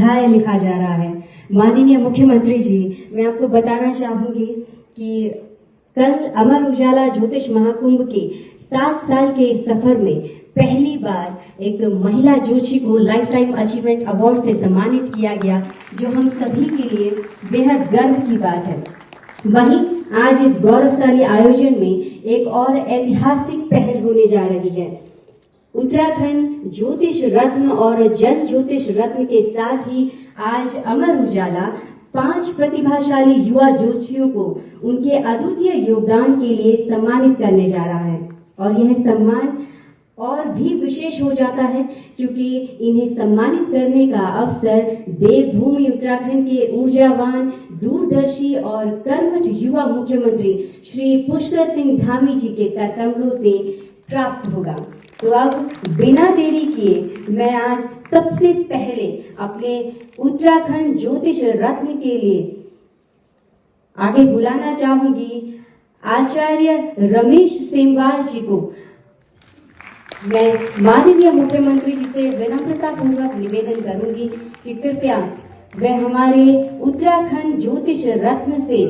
अध्याय लिखा जा रहा है। माननीय मुख्यमंत्री जी, मैं आपको बताना चाहूंगी कि कल अमर उजाला ज्योतिष महाकुंभ के 7 साल के इस सफर में पहली बार एक महिला ज्योतिषी को लाइफ टाइम अचीवमेंट अवार्ड से सम्मानित किया गया, जो हम सभी के लिए बेहद गर्व की बात है। वहीं आज इस गौरवशाली आयोजन में एक और ऐतिहासिक पहल होने जा रही है। उत्तराखंड ज्योतिष रत्न और जन ज्योतिष रत्न के साथ ही आज अमर उजाला 5 प्रतिभाशाली युवा ज्योतिषियों को उनके अद्वितीय योगदान के लिए सम्मानित करने जा रहा है। और यह सम्मान और भी विशेष हो जाता है क्योंकि इन्हें सम्मानित करने का अवसर देवभूमि उत्तराखंड के ऊर्जावान, दूरदर्शी और कर्मठ युवा मुख्यमंत्री श्री पुष्कर सिंह धामी जी के करकमलों से प्राप्त होगा। तो अब बिना देरी किए मैं आज सबसे पहले अपने उत्तराखंड ज्योतिष रत्न के लिए आगे बुलाना चाहूंगी आचार्य रमेश सेमवाल जी को। मैं माननीय मुख्यमंत्री जी से विनम्रता पूर्वक निवेदन करूंगी कि कृपया वे हमारे उत्तराखंड ज्योतिष रत्न से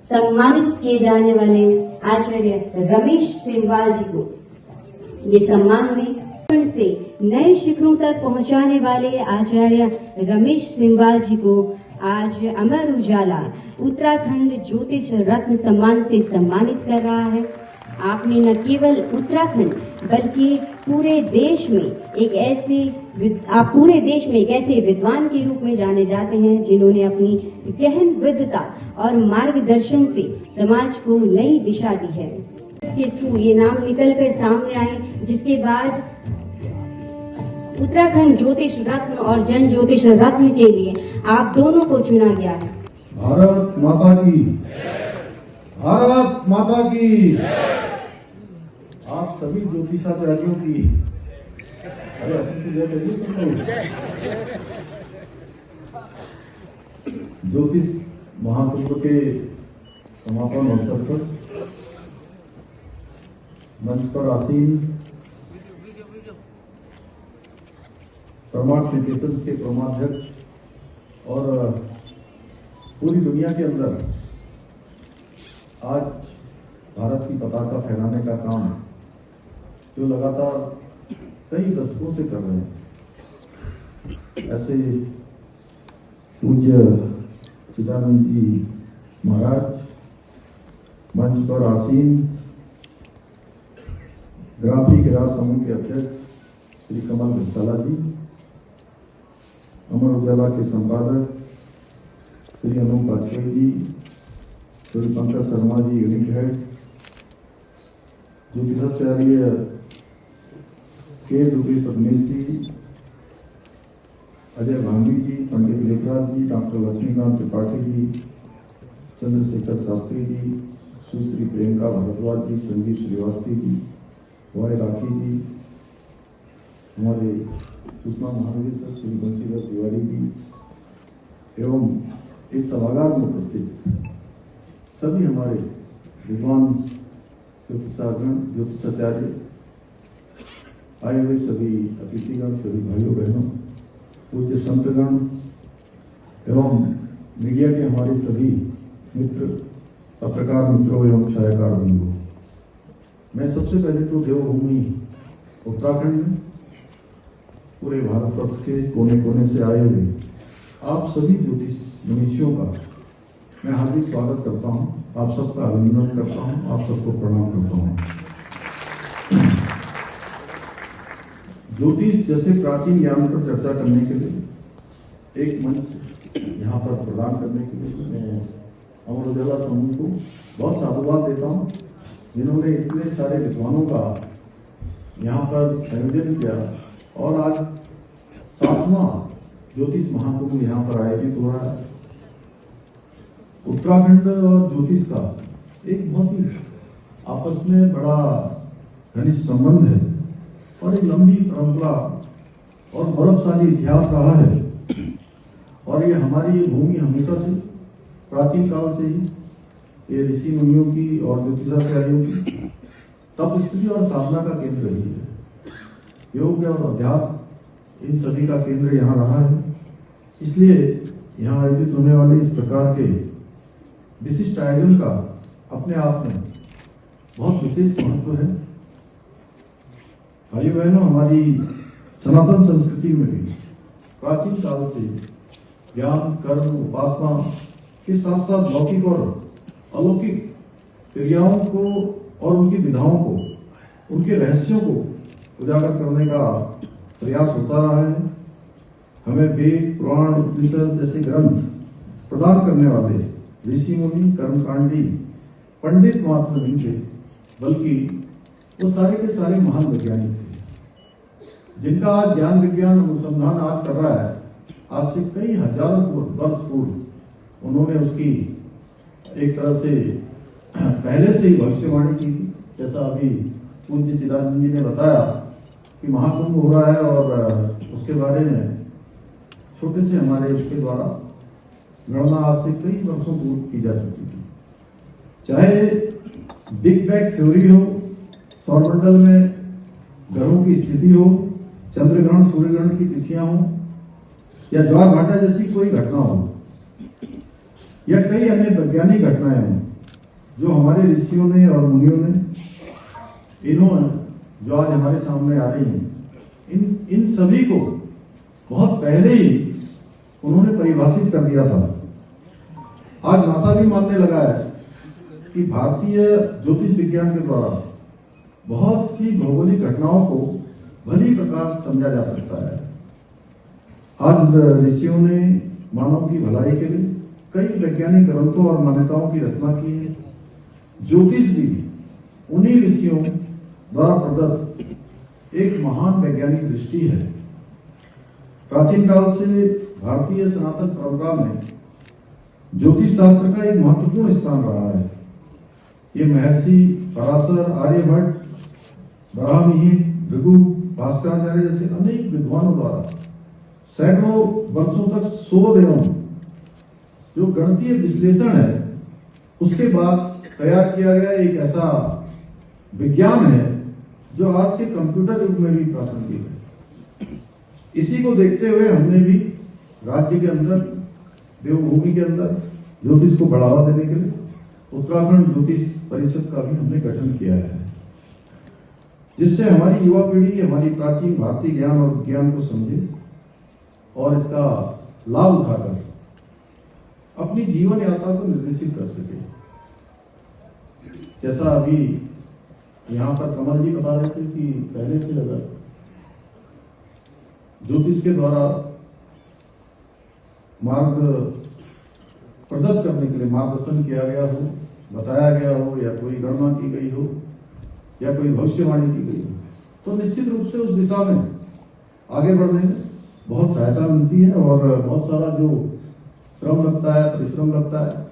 सम्मानित किए जाने वाले आचार्य रमेश सेमवाल जी को ये सम्मान में से नए शिखरों तक पहुंचाने वाले आचार्य रमेश सेमवाल जी को आज अमर उजाला उत्तराखंड ज्योतिष रत्न सम्मान से सम्मानित कर रहा है। आपने न केवल उत्तराखंड बल्कि पूरे देश में एक ऐसे विद्वान के रूप में जाने जाते हैं जिन्होंने अपनी गहन विद्वता और मार्गदर्शन से समाज को नई दिशा दी है। इसके थ्रू ये नाम निकल कर सामने आए, जिसके बाद उत्तराखंड ज्योतिष रत्न और जन ज्योतिष रत्न के लिए आप दोनों को चुना गया है। भारत माता की, भारत माता की। आप सभी ज्योतिषाचार्यों की ज्योतिष महाकुंभ के समापन अवसर पर मंच पर आसीन परमार्थ निकेतन के परमाध्यक्ष और पूरी दुनिया के अंदर आज भारत की पताका फहराने का काम जो लगातार कई दशकों से कर रहे हैं, ऐसे पूज्य चिदानंद जी महाराज, मंच पर आसीन ग्राफिक राज समूह के अध्यक्ष श्री कमल घुसाला जी, अमर उजाला के संपादक श्री अनूप वाजपेयी जी, श्री पंकज शर्मा जी यूनिट हेड, ज्योतिषाचार्य के रुपेश रमेश जी, अजय भांगी जी, पंडित लेखराज जी, डॉक्टर लक्ष्मीकांत त्रिपाठी जी, चंद्रशेखर शास्त्री जी, सुश्री प्रियंका भारद्वाज जी, संजीव श्रीवास्तव जी, वाई राखी जी, हमारे सुषमा महानिदेशक श्री बंशीधर तिवारी जी एवं इस सभागार में उपस्थित सभी हमारे विद्वान ज्योतिषाचार्य, आए हुए सभी अतिथिगण, सभी भाइयों बहनों, पूज्य संतगण एवं मीडिया के हमारे सभी मित्र, पत्रकार मित्रों एवं छायाकार बंधुओं, मैं सबसे पहले तो देवभूमि उत्तराखंड में पूरे भारतवर्ष के कोने कोने से आए हुए आप सभी ज्योतिष मनुष्यों का मैं हार्दिक स्वागत करता हूं, आप सबका अभिनंदन करता हूं, आप सबको प्रणाम करता हूं। ज्योतिष जैसे प्राचीन ज्ञान पर चर्चा करने के लिए एक मंच यहाँ पर प्रदान करने के लिए मैं अमर उजाला समूह को बहुत साधुवाद देता हूँ, जिन्होंने इतने सारे विद्वानों का यहाँ पर संयोजन किया और आज 7वां ज्योतिष महाकुंभ यहाँ पर आयोजित हो रहा है। उत्तराखंड और ज्योतिष का एक बहुत ही आपस में बड़ा घनिष्ठ संबंध है और एक लंबी परंपरा और गौरवशाली इतिहास रहा है। और ये हमारी ये भूमि हमेशा से प्राचीन काल से ही ये ऋषि मुनियों की और ज्योतिषाचार्यों की तपस्वी और साधना का केंद्र रही है। योग और अध्यात्म इन सभी का केंद्र यहाँ रहा है। इसलिए यहाँ आयोजित होने वाले इस प्रकार के विशिष्ट आयोजन का अपने आप में बहुत विशेष महत्व है। भाइयों बहनों, हमारी सनातन संस्कृति में भी प्राचीन काल से ज्ञान, कर्म, उपासना के साथ साथ लौकिक और अलौकिक क्रियाओं को और उनकी विधाओं को, उनके रहस्यों को उजागर करने का प्रयास होता रहा है। हमें वेद, पुराण, उपनिषद जैसे ग्रंथ प्रदान करने वाले ऋषि मुनि, कर्मकांडी पंडित मात्र नहीं थे, बल्कि वो सारे के सारे महान वैज्ञानिक थे, जिनका आज ज्ञान विज्ञान अनुसंधान आज कर रहा है। आज से कई हजारों वर्ष पूर्व उन्होंने उसकी एक तरह से पहले से ही भविष्यवाणी की थी। जैसा अभी पूज्य चिदानंद जी ने बताया कि महाकुंभ हो रहा है और उसके बारे में छोटे से हमारे उसके द्वारा गणना आज से कई वर्षों पूर्व की जा चुकी थी। चाहे बिग बैंग थ्योरी हो, सौरमंडल में ग्रहों की स्थिति हो, चंद्रग्रहण, सूर्यग्रहण की तिथियां हो, या ज्वार भाटा जैसी कोई घटना हो, या कई अन्य वैज्ञानिक घटनाएं हों जो हमारे ऋषियों ने और मुनियों ने, इन्होंने जो आज हमारे सामने आ रही हैं, इन सभी को बहुत पहले ही उन्होंने परिभाषित कर दिया था। आज नासा भी मानने लगा है कि भारतीय ज्योतिष विज्ञान के द्वारा बहुत सी भौगोलिक घटनाओं को भली प्रकार समझा जा सकता है। आज ऋषियों ने मानव की भलाई के लिए कई वैज्ञानिक ग्रंथों और मान्यताओं की रचना की है। ज्योतिष भी उन्हीं ऋषियों द्वारा प्रदत्त एक महान वैज्ञानिक दृष्टि है। प्राचीन काल से भारतीय सनातन परंपरा में ज्योतिष शास्त्र का एक महत्वपूर्ण स्थान रहा है। ये महर्षि पराशर, आर्यभट्ट, बराहमिहि, भृगु, भास्कराचार्य जैसे अनेक विद्वानों द्वारा सैकड़ों वर्षों तक शोध एवं जो गणितीय विश्लेषण है उसके बाद तैयार किया गया एक ऐसा विज्ञान है जो आज के कंप्यूटर युग में भी प्रासंगिक है। इसी को देखते हुए हमने भी राज्य के अंदर, देवभूमि के अंदर ज्योतिष को बढ़ावा देने के लिए उत्तराखंड ज्योतिष परिषद का भी हमने गठन किया है, जिससे हमारी युवा पीढ़ी हमारी प्राचीन भारतीय ज्ञान और विज्ञान को समझे और इसका लाभ उठाकर अपनी जीवन यात्रा को निर्देशित कर सके। जैसा अभी यहाँ पर कमल जी बता रहे थे कि पहले से अगर ज्योतिष के द्वारा मार्ग प्रदत्त करने के लिए मार्गदर्शन किया गया हो, बताया गया हो, या कोई गणना की गई हो, या कोई भविष्यवाणी की गई हो, तो निश्चित रूप से उस दिशा में आगे बढ़ने में बहुत सहायता मिलती है और बहुत सारा जो श्रम लगता है, परिश्रम लगता है,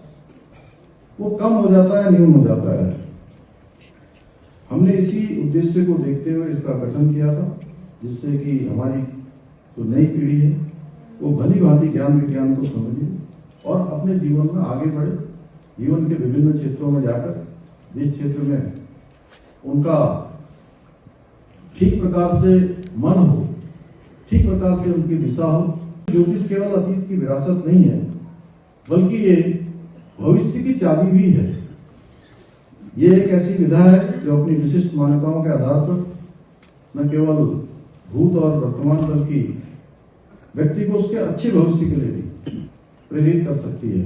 वो कम हो जाता है, न्यून हो जाता है। हमने इसी उद्देश्य को देखते हुए इसका गठन किया था, जिससे कि हमारी जो नई पीढ़ी है वो भली भांति ज्ञान विज्ञान को समझे और अपने जीवन में आगे बढ़े। जीवन के विभिन्न क्षेत्रों में जाकर जिस क्षेत्र में उनका ठीक प्रकार से मन हो, ठीक प्रकार से उनकी दिशा हो। ज्योतिष केवल अतीत की विरासत नहीं है, बल्कि ये भविष्य की चाबी भी है। ये एक ऐसी विधा है जो अपनी विशिष्ट मान्यताओं के आधार पर न केवल भूत और वर्तमान बल्कि व्यक्ति को उसके अच्छे भविष्य के लिए भी प्रेरित कर सकती है।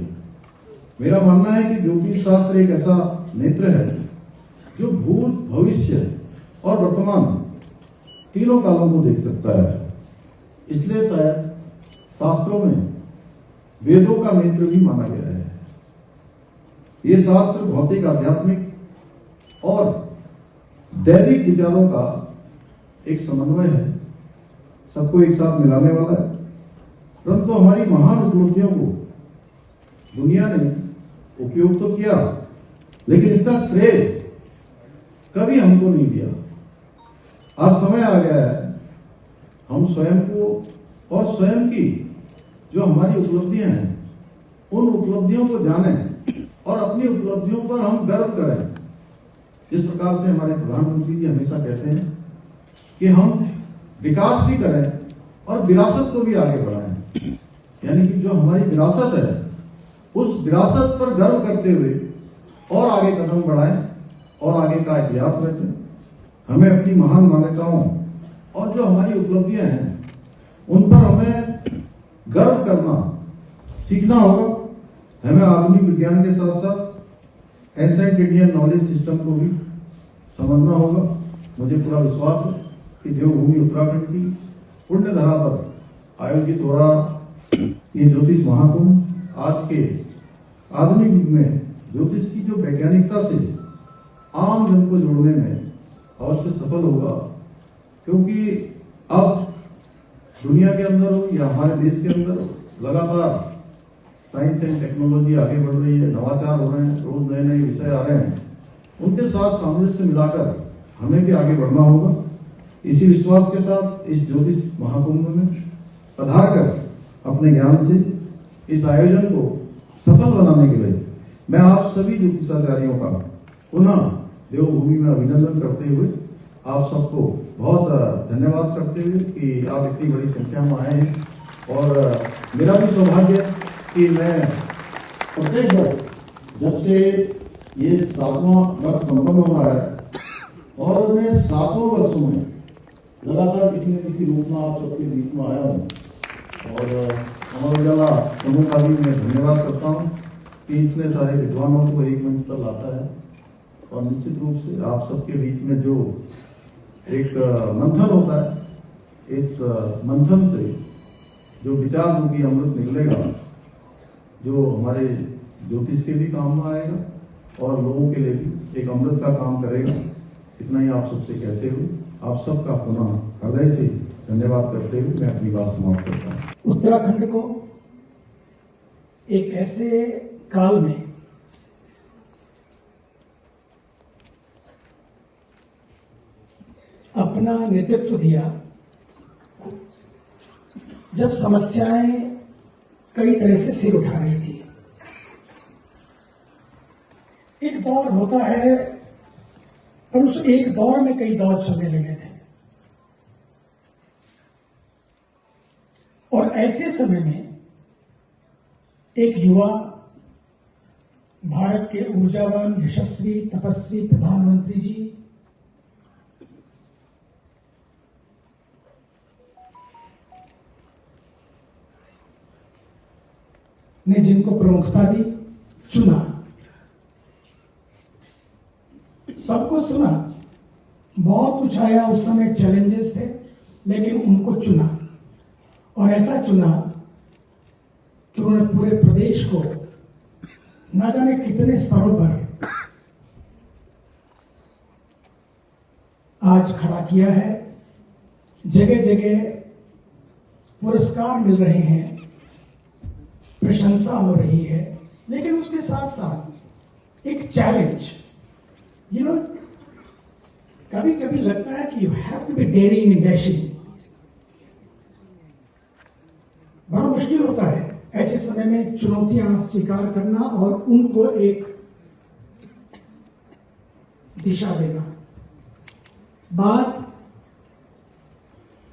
मेरा मानना है कि ज्योतिष शास्त्र एक ऐसा नेत्र है जो भूत, भविष्य और वर्तमान तीनों कालों को देख सकता है। इसलिए शायद शास्त्रों में वेदों का नेत्र भी माना गया है। ये शास्त्र भौतिक, आध्यात्मिक और दैविक विचारों का एक समन्वय है, सबको एक साथ मिलाने वाला है। परंतु हमारी महान उपलब्धियों को दुनिया ने उपयोग तो किया, लेकिन इसका श्रेय कभी हमको नहीं दिया। आज समय आ गया है हम स्वयं को और स्वयं की जो हमारी उपलब्धियां हैं उन उपलब्धियों को जानें और अपनी उपलब्धियों पर हम गर्व करें। इस प्रकार से हमारे प्रधानमंत्री जी हमेशा कहते हैं कि हम विकास भी करें और विरासत को भी आगे बढ़ाएं। यानी कि जो हमारी विरासत है, उस विरासत पर गर्व करते हुए और आगे कदम बढ़ाएं और आगे का इतिहास रखें। हमें अपनी महान मान्यताओं और जो हमारी उपलब्धियां हैं उन पर हमें गर्व करना सीखना होगा। हमें आधुनिक विज्ञान के साथ साथ एंसेंट इंडियन नॉलेज सिस्टम को भी समझना होगा। मुझे पूरा विश्वास है कि देवभूमि उत्तराखंड की पुण्य धरा पर आयोजित हो रहा ये ज्योतिष महाकुंभ आज के आधुनिक युग में ज्योतिष की जो वैज्ञानिकता से आम जन को जोड़ने में अवश्य सफल होगा, क्योंकि अब दुनिया के अंदर हो या हमारे देश के अंदर लगातार साइंस एंड टेक्नोलॉजी आगे बढ़ रही है, नवाचार हो रहे हैं, रोज नए नए विषय आ रहे हैं। उनके साथ सामंजस्य मिलाकर हमें भी आगे बढ़ना होगा। इसी विश्वास के साथ इस ज्योतिष महाकुंभ में पधार कर अपने ज्ञान से इस आयोजन को सफल बनाने के लिए मैं आप सभी ज्योतिषाचार्यों का पुनः देवभूमि में अभिनंदन करते हुए आप सबको बहुत धन्यवाद करते हुए कि आप इतनी बड़ी संख्या में आए हैं। और मेरा भी सौभाग्य है कि मैं प्रत्येक वर्ष जब से ये 7वां वर्ष संपन्न हो रहा है और मैं 7 वर्षों में लगातार किसी न किसी रूप में आप सबके बीच में आया हूँ। और अमर उजाला समूह का भी मैं धन्यवाद करता हूँ कि इतने सारे विद्वानों को एक मंच पर लाता है। और निश्चित रूप से आप सबके बीच में जो एक मंथन होता है, इस मंथन से जो विचार रूपी अमृत निकलेगा, जो हमारे ज्योतिष के भी काम में आएगा और लोगों के लिए भी एक अमृत का काम करेगा। इतना ही आप सबसे कहते हुए आप सबका पुनः हृदय से धन्यवाद करते हुए मैं अपनी बात समाप्त करता हूँ। उत्तराखंड को एक ऐसे काल में अपना नेतृत्व दिया जब समस्याएं कई तरह से सिर उठा रही थी। एक दौर होता है और उस एक दौर में कई दौर चलने लगे थे और ऐसे समय में एक युवा भारत के ऊर्जावान यशस्वी तपस्वी प्रधानमंत्री जी ने जिनको प्रमुखता दी, चुना, सबको सुना, बहुत कुछ आया, उस समय चैलेंजेस थे, लेकिन उनको चुना और ऐसा चुना कि उन्होंने पूरे प्रदेश को न जाने कितने स्तरों पर आज खड़ा किया है। जगह जगह पुरस्कार मिल रहे हैं, प्रशंसा हो रही है, लेकिन उसके साथ साथ एक चैलेंज, कभी कभी लगता है कि you have to be daring in dashing. बड़ा मुश्किल होता है ऐसे समय में चुनौतियां स्वीकार करना और उनको एक दिशा देना। बात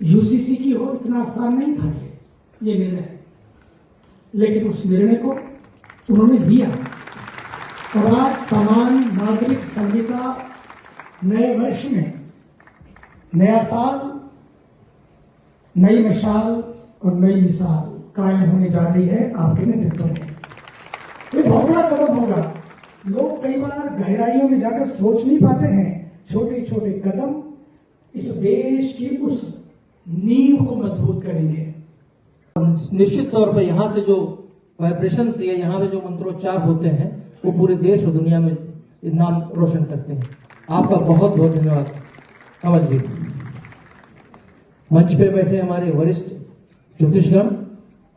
यूसीसी की हो, इतना आसान नहीं था ये निर्णय, लेकिन उस निर्णय को उन्होंने दिया और आज समान नागरिक संहिता नए वर्ष में, नया साल, नई मिसाल और नई मिसाल कायम होने जा रही है आपके नेतृत्व में। ये बहुत बड़ा कदम होगा। लोग कई बार गहराइयों में जाकर सोच नहीं पाते हैं। छोटे छोटे कदम इस देश की उस नींव को मजबूत करेंगे। निश्चित तौर पर यहाँ से जो वाइब्रेशंस या यहाँ पे जो मंत्रोच्चार होते हैं वो पूरे देश और दुनिया में नाम रोशन करते हैं। आपका बहुत बहुत धन्यवाद कमल जी। मंच पे बैठे हमारे वरिष्ठ ज्योतिषगण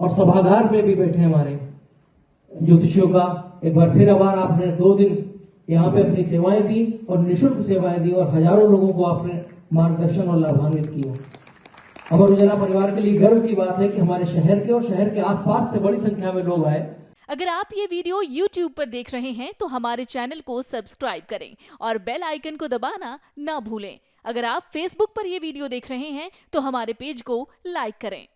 और सभागार में भी बैठे हमारे ज्योतिषियों का एक बार फिर आभार। आपने 2 दिन यहाँ पे अपनी सेवाएं दी और निःशुल्क सेवाएं दी और हजारों लोगों को आपने मार्गदर्शन और लाभान्वित किया। अमर उजाला परिवार के लिए गर्व की बात है कि हमारे शहर के और शहर के आसपास से बड़ी संख्या में लोग आए। अगर आप ये वीडियो YouTube पर देख रहे हैं तो हमारे चैनल को सब्सक्राइब करें और बेल आइकन को दबाना ना भूलें। अगर आप Facebook पर ये वीडियो देख रहे हैं तो हमारे पेज को लाइक करें।